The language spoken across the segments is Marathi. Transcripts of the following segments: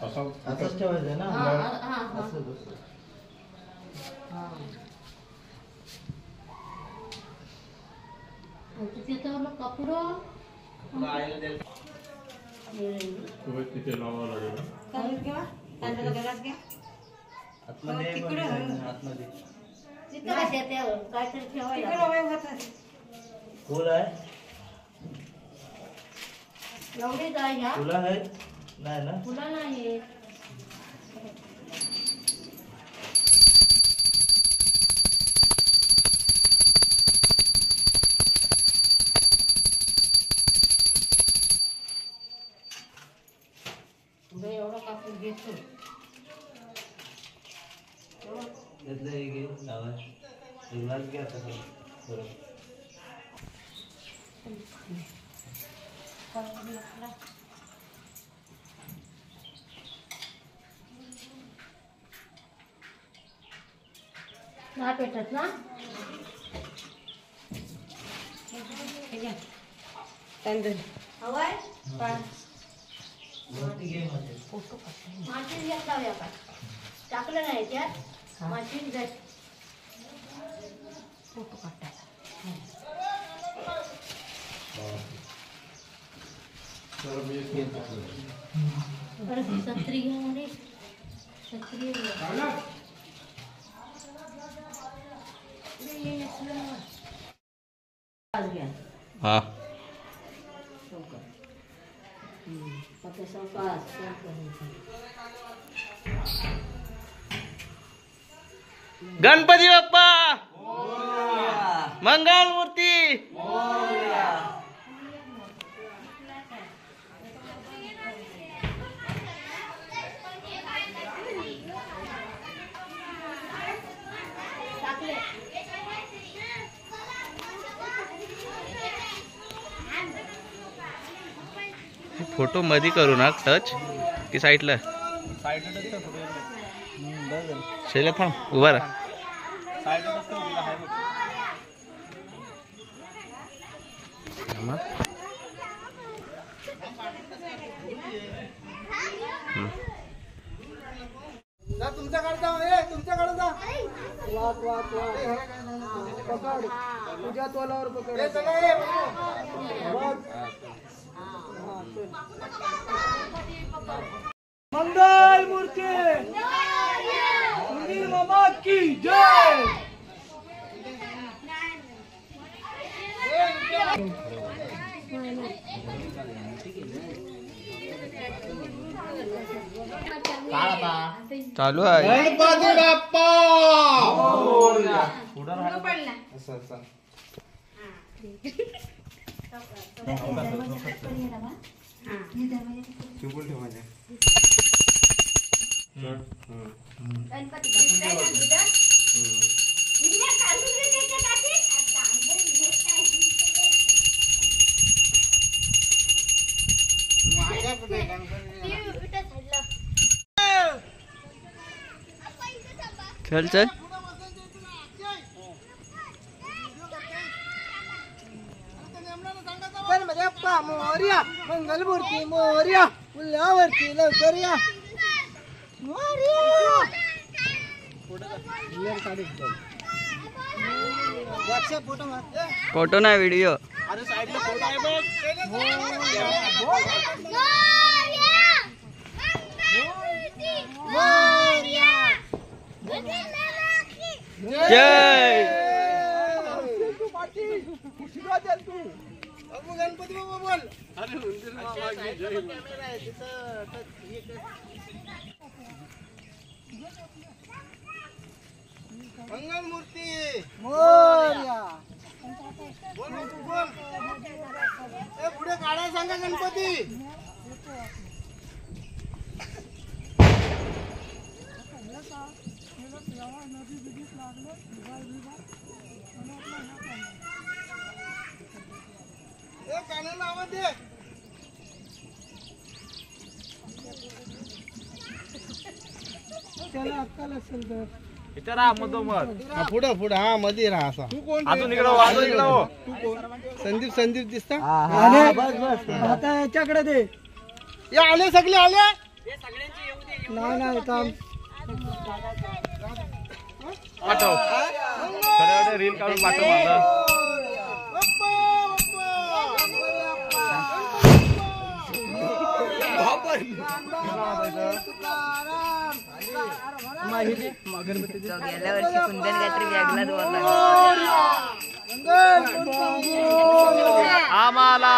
असंच ठेवायचं ना. असं तिथे लावावं लागेल. फुल आहे फुलं आहेत नाही ना. फुलं नाही. एवढं कापून घेतो त्यातलं हे घे लावा. ग्लास घ्या आता बरोबर. ना पेटत ना. हवाय माशीन घेत लावूया का. टाकलं नाही त्यात माशीन घेत फोटो काढायला. छत्री घ्या मध्ये छत्री हाँ गणपती बाप्पा मंगल मूर्ती. फोटो मध्ये करू ना टच की साईडला. शैला थांब उभा राहा. तुमच्याकडे जा तुमच्याकडे जा. वाट वाट पकड तुझ्या तोलावर पकड. मंगल मूर्ती सुनील मामा की जय. चालू आहे. गणपती बाप्पा चल चल. गणपती मोरया मंगल मूर्ती मोरया फुलावरती लवकर या. फोटो नाही व्हिडिओ. अरे साईडला फोटो आहे बघ. जय गणपती बाबा बोल. मंगल मूर्ती मोरया बोल बोल. ए पुढे काढायला सांगा गणपती. ए कानाला आवाज दे. त्याला अक्कल असेल तर इथे राहा मधोमध. पुढं पुढं हा मध्ये राहा असा. तू कोण? अजून इकडं वाजव इकडं. तू कोण? संदीप संदीप दिसता. बस बस आता याच्याकडे दे. हे आले सगळे आले नाही नाही थांब पाठव थोड्या रील काढून पाठव माझा गेल्या वर्षी कुंदन काहीतरी वेगळाच बोलला आम्हाला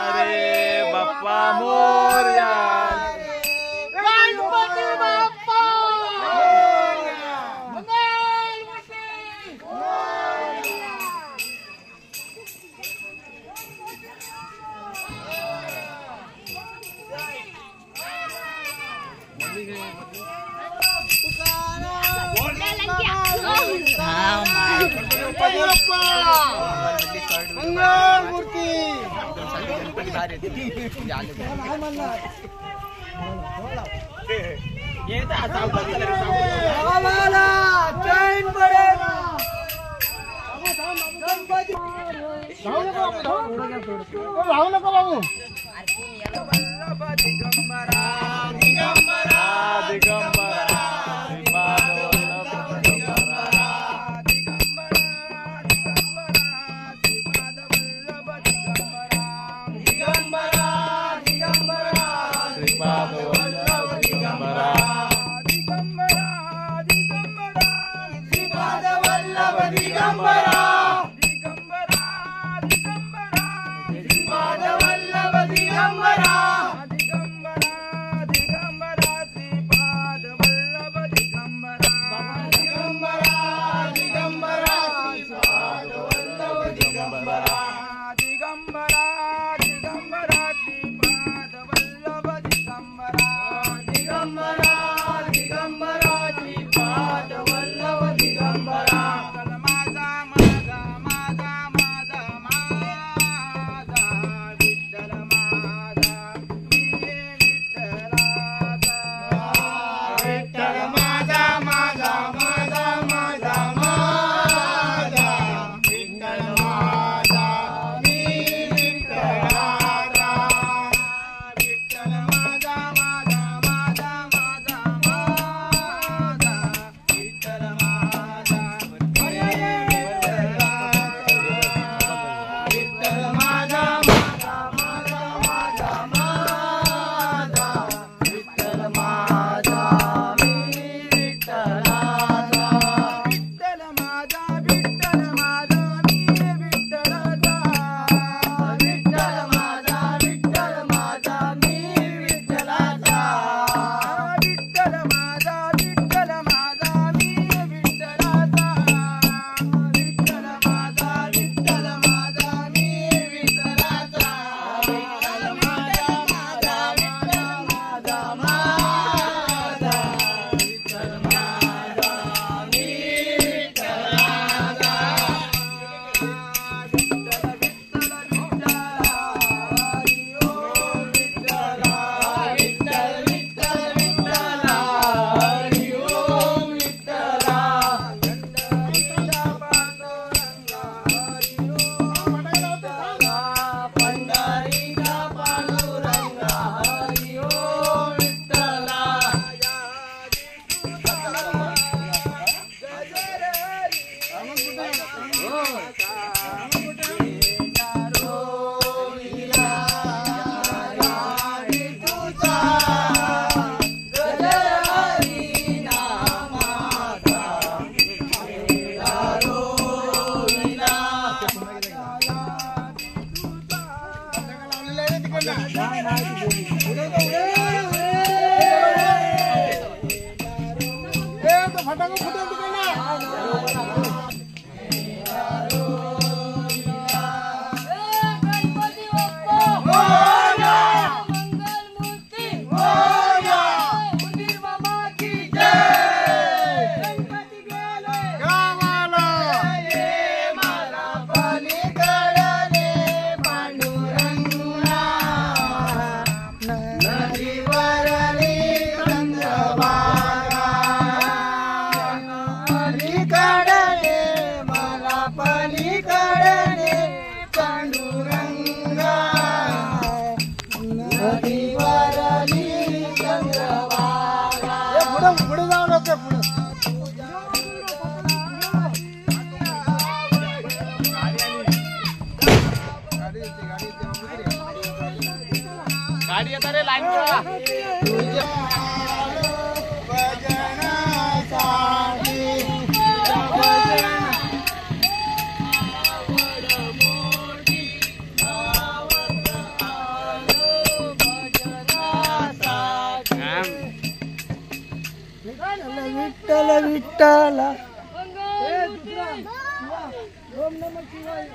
अरे बाप्पा मोरया राहू नको बाबू विठ्ठल विठ्ठल ओम नमः शिवाय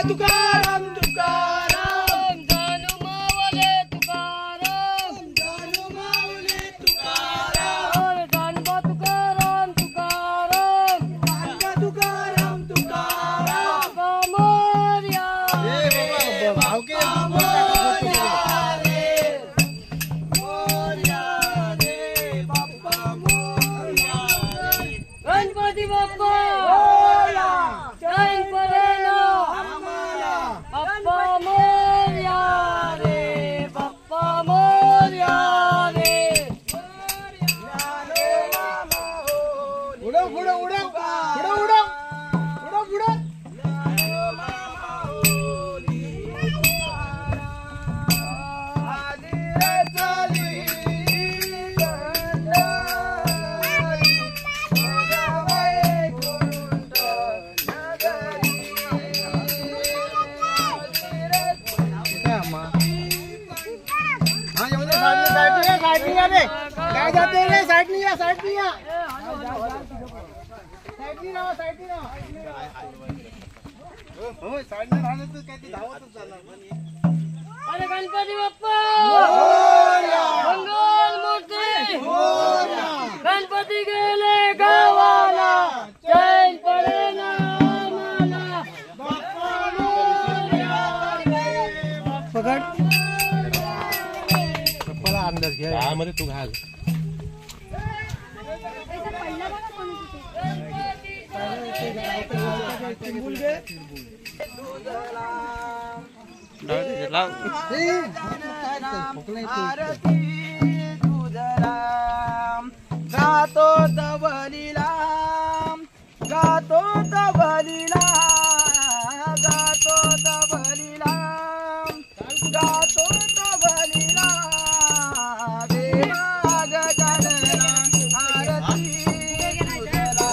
तुकाराम तुकाराम जानू मावले तुकाराम जानू मावले तुकाराम जानबा तुकाराम तुकाराम जानबा तुकाराम तुकाराम मोरया रे भाव के मोरया रे बाप्पा मोरया गणपती बाप्पा मोरया जय परेला बाप्पा मोरया रे बाप्पा मोरया रे उडो उडो उडो उडो उडो उडो उडो काय जाते रे साइड नहीं साइड नहीं साइड नहीं हो साइड में राहणे तर काय ती धावतच जाणार अरे गणपती बाप्पा मोरया मंगल मूर्ती मोरया गणपती गेले गावाला चैन पडेना आम्हाला बाप्पा मोरया पकड मला अंदाज घ्या यामध्ये तू घाल गातो तबलीला गातो तबलीला गातो तबलीला गातो तबलीला देवा गजानना आरती तुझला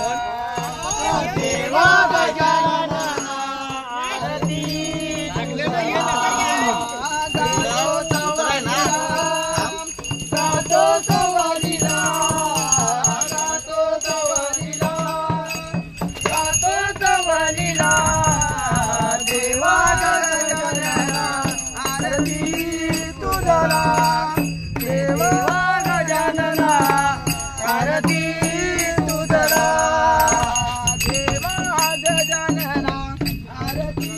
देवा गजानना आरती गातो तबलीला गातो तबलीला गातो तबलीला देवा गजानना आरती तुझला देवा गजानना आरती तुझला देवा गजानना आरती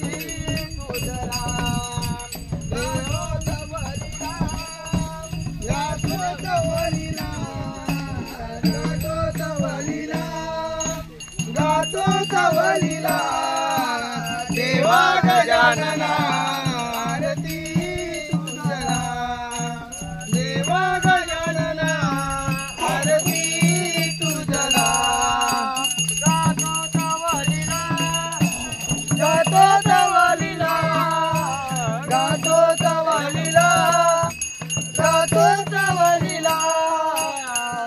तुझला देवा तबलीला गातो तबलीला गातो तबलीला गातो तबलीला देवा गजानना आरती तुझला देवा गजानना आरती तुझला गातो तबलीला गातो तबलीला गातो तबलीला गातो तबलीला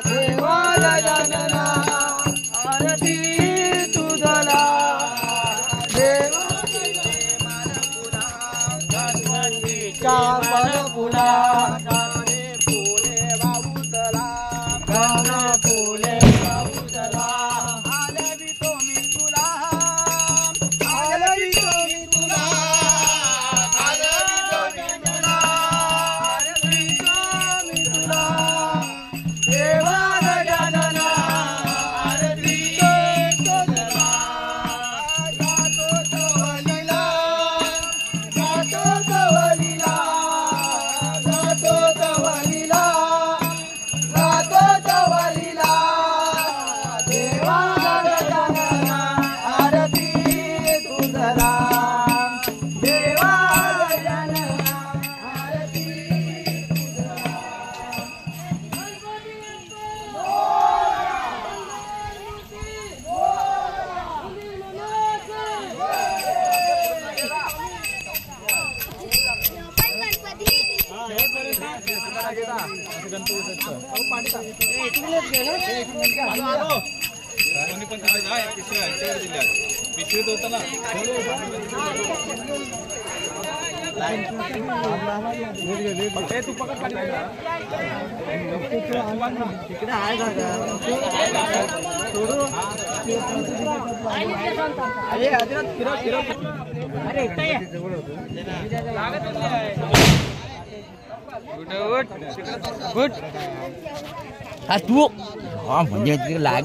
देवा गजानना आरती तुझला देवा पुला गाणे फुले बाबूतला गाणे फुले बाबूतला आलवी तो मी तुला आलवी तो मी तुला आलवी तो मी तुला आलवी तो मी तुला देवा गजानना आरती तुझला गातो तबलीला गातो तबलीला गातो तिकडे आहे जागा अरे अजिरात फिरव फिरव अरे एकटा ये गुड हा तू हा म्हणजे तिकडे लाग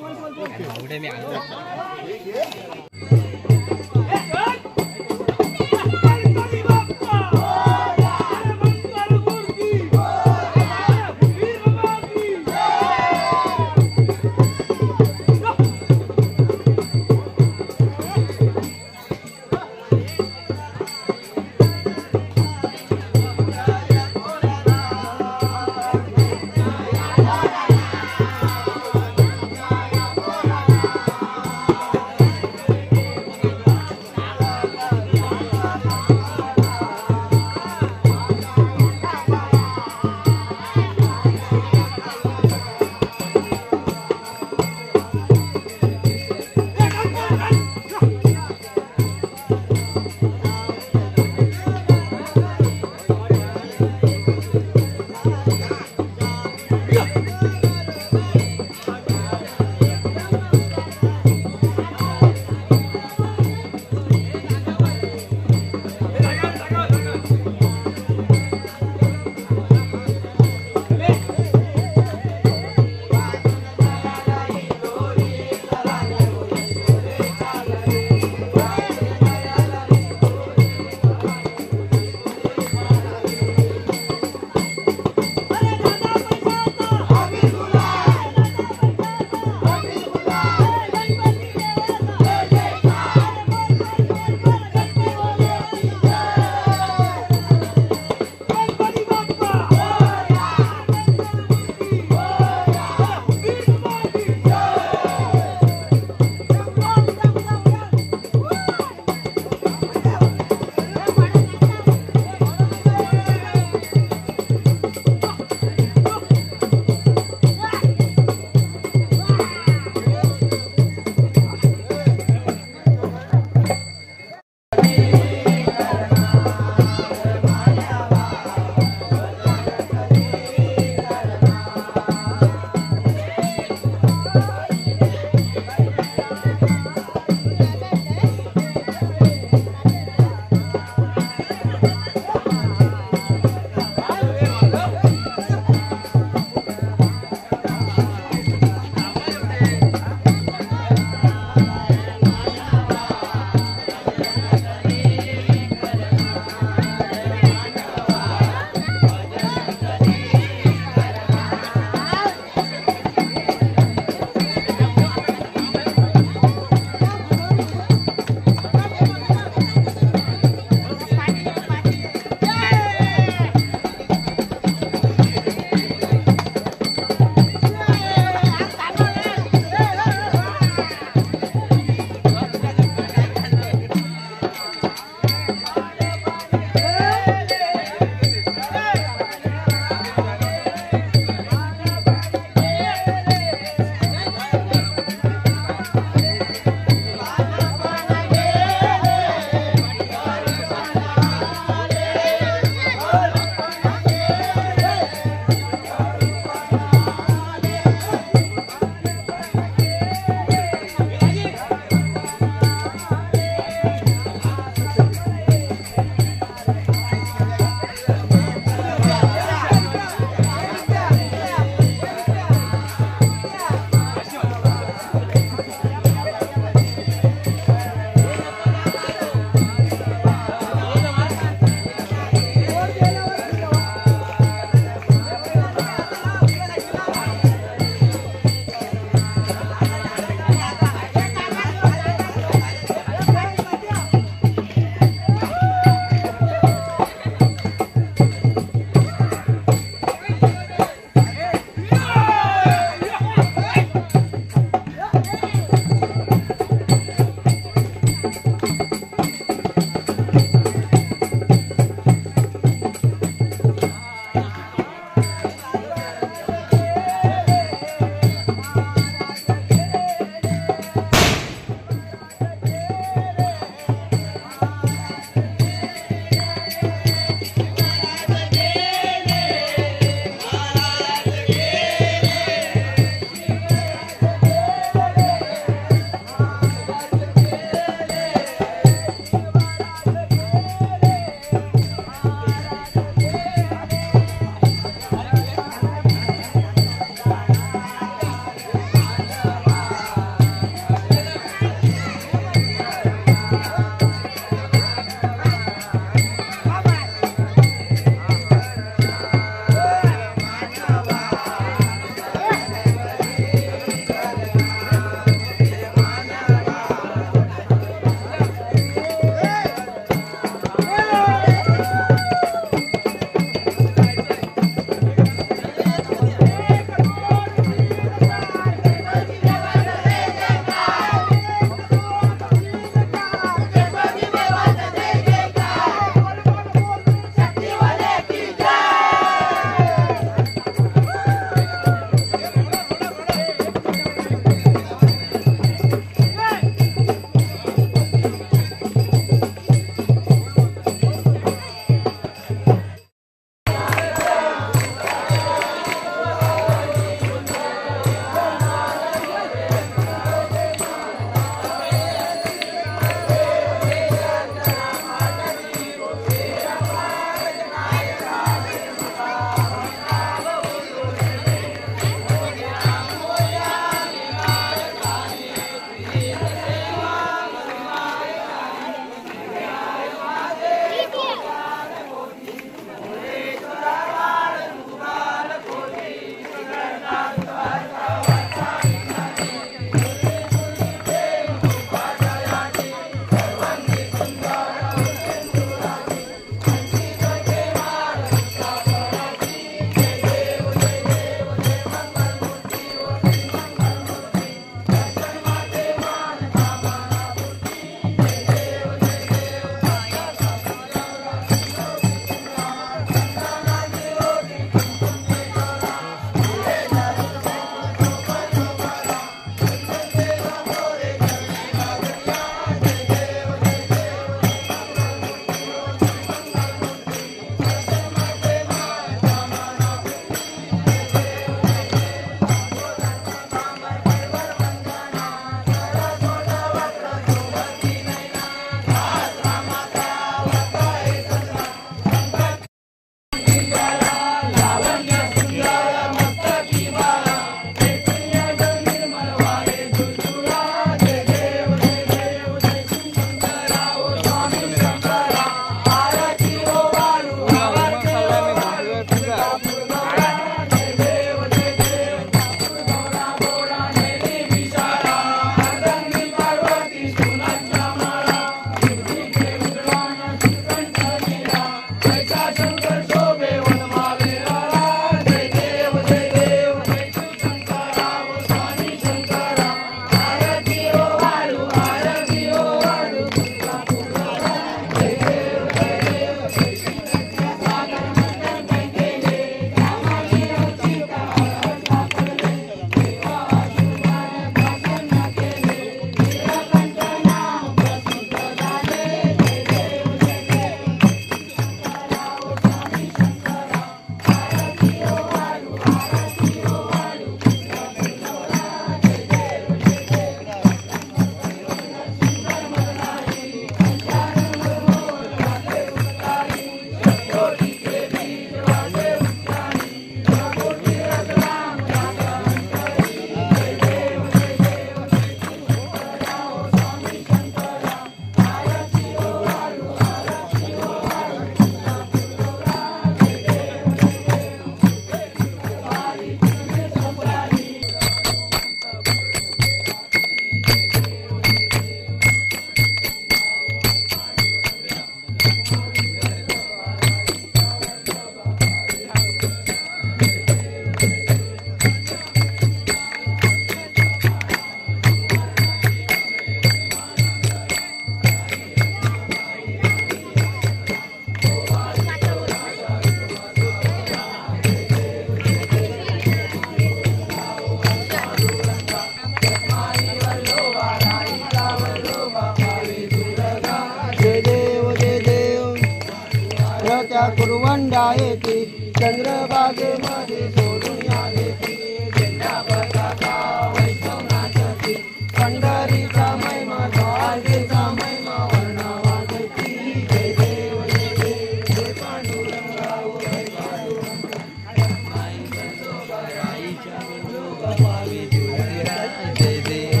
येते चंद्रभागेमध्ये सोडून आले ती झेंडा पताका वैष्णवनाथची पंढरीचा महिमा द्वारकेचा महिमा वर्णा वाजती जय देव जय देव जय पांडुरंगा जय पांडुरंगा आई बंदोबा आईच्या बंदोबा पावी तुळशीरा जय देव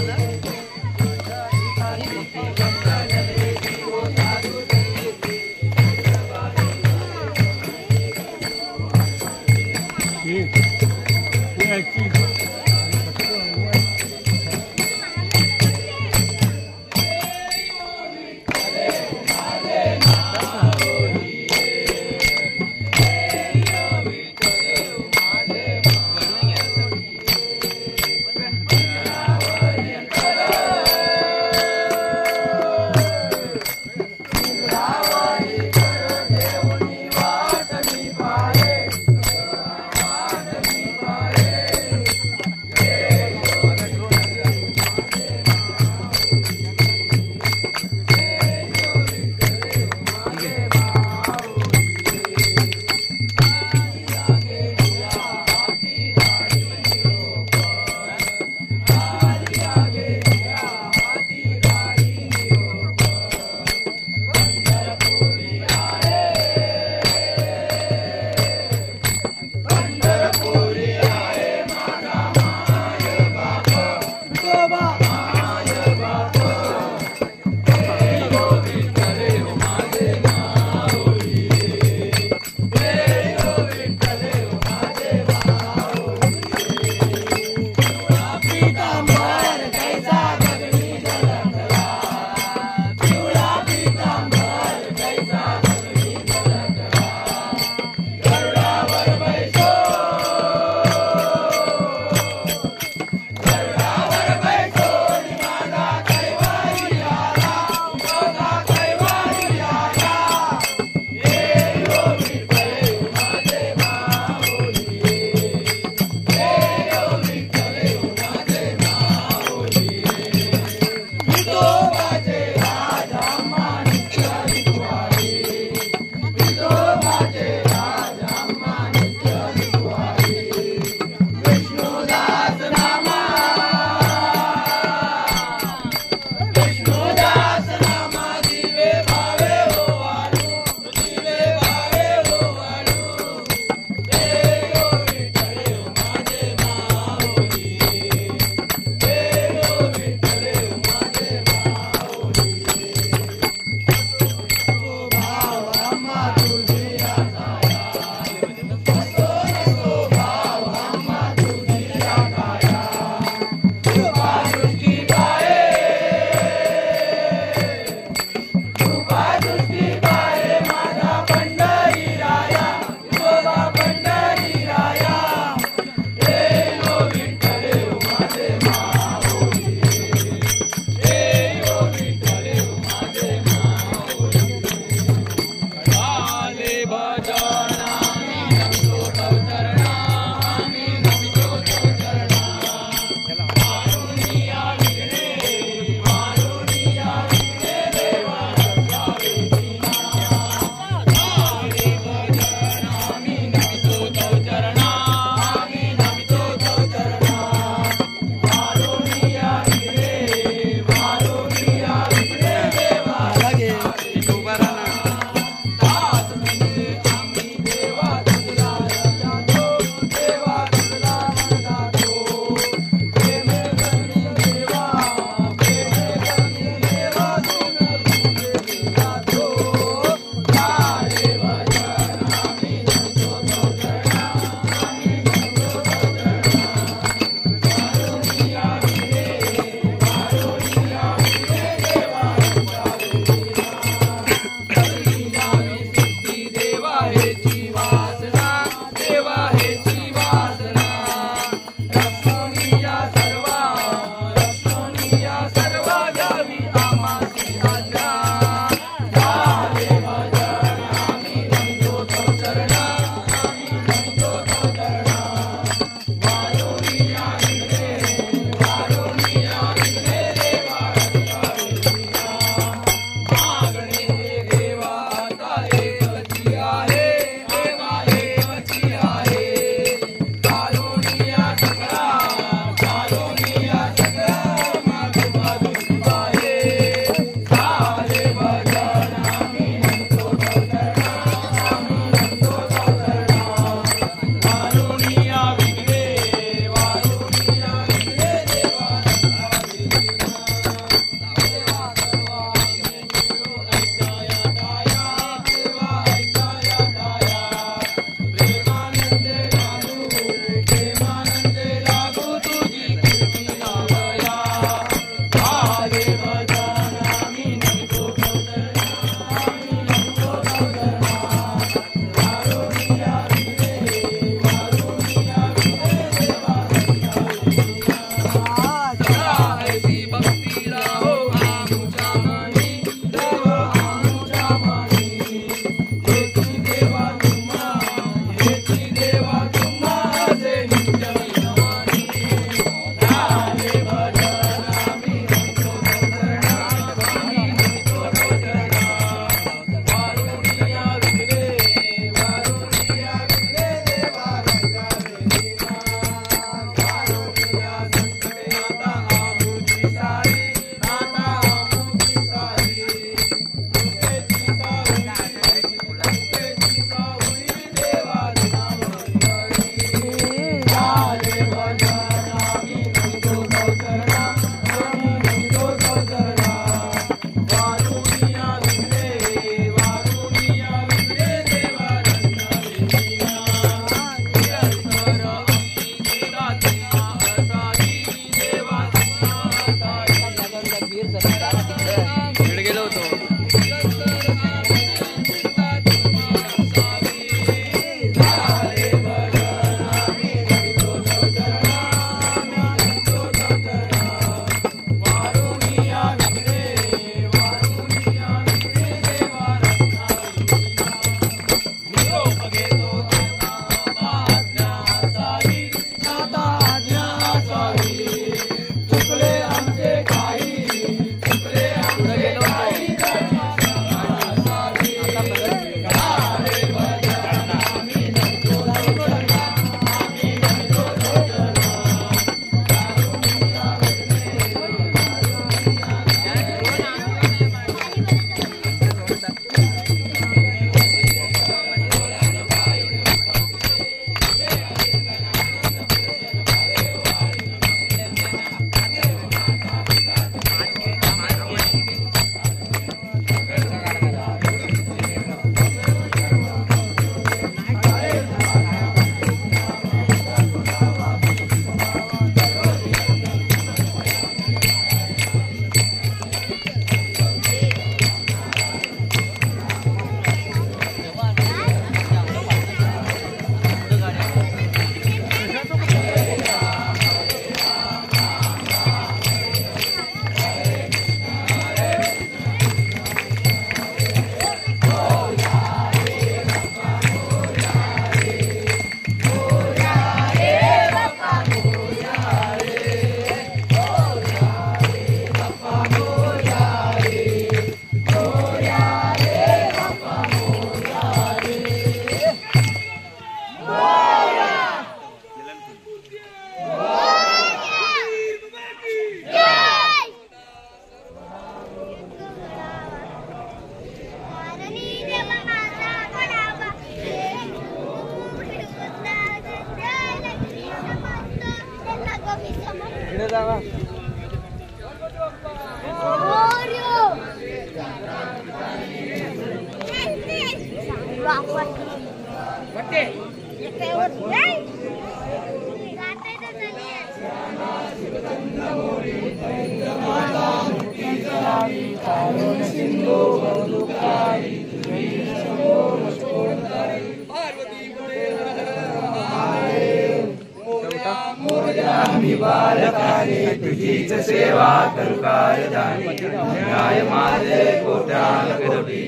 तुझीच सेवा करू काय जाणी न्याय माझे कोट्यान कोटी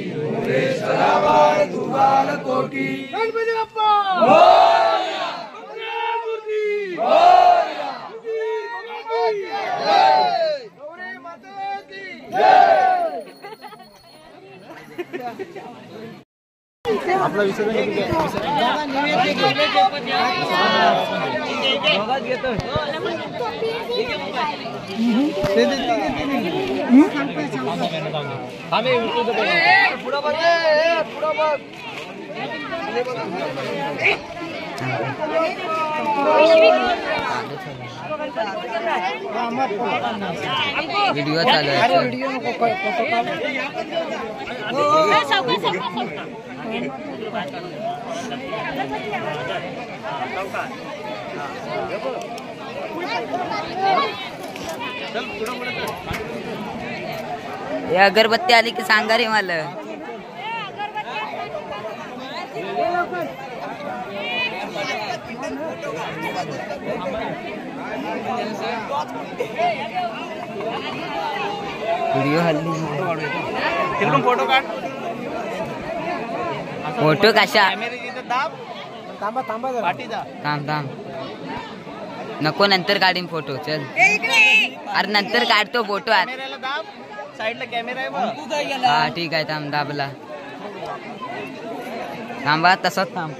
सदावार तू बाल कोटी गणपती बाप्पा मोरया! मूर्ती मोरया! गौरी माता की आपला विसर्जन व्हिडिओ चालू आहे. हे अगरबत्ती आली की सांगा रे मला. व्हिडिओ हल्ली तिकडून फोटो काढ. फोटो कशा थांबा थांबा जरा. थांब थांब नको नंतर काढीन फोटो. चल अरे नंतर काढतो फोटो. साईडला कॅमेरा आहे बघ. हा ठीक आहे थांब दाबला. थांबा तसंच थांब.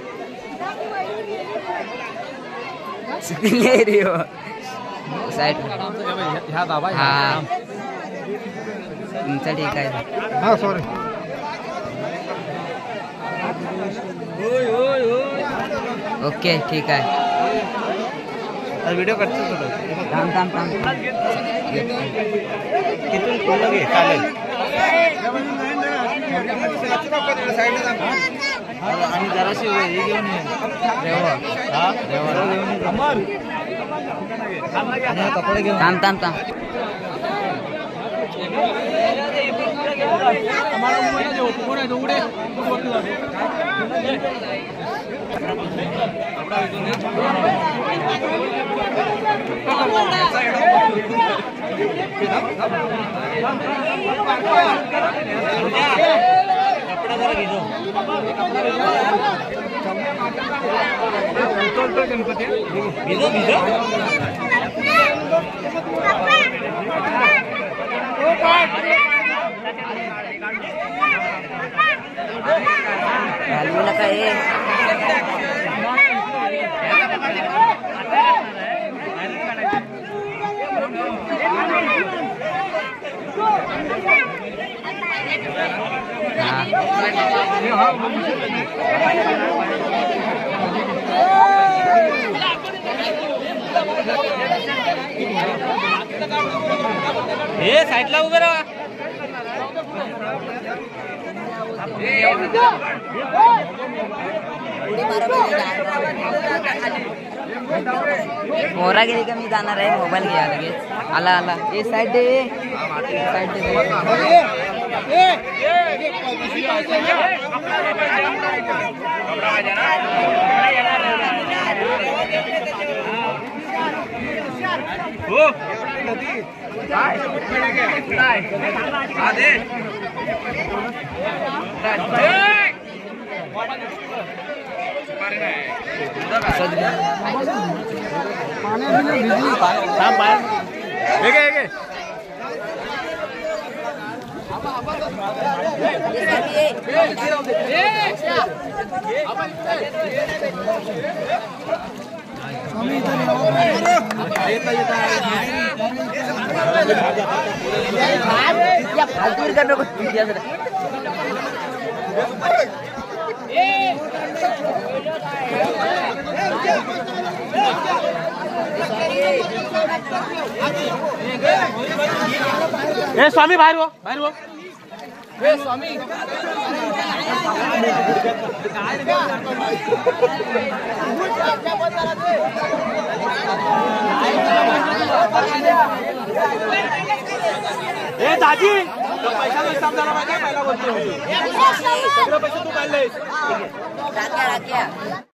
सुकले रे हो. साईड ह्या दाबा. हा तुमचं ठीक आहे. हा सॉरी. ओके ठीक आहे. व्हिडिओ करतो थांब थांब थांब. तिथून पुढं घे चालेल. आणि जराशी हे घेऊन ये. कपडे घेऊन. थांब थांब थांब. कपडा जरा घेतो. गणपती भिजो भिजो. घालू नका हे. हे साईडला उभे राहा. मोरा गेली का मी जाणार आहे. मोबाईल घ्या लगेच. आला आला. हे साईड दे. साईड दे. हो फालतू ए स्वामी बाहेर हो, बाहेर हो. ए दाजी पैसा हिसाब झाला पाहिजे पहिला बोलतो. सगळं पैसे तू काढलेस.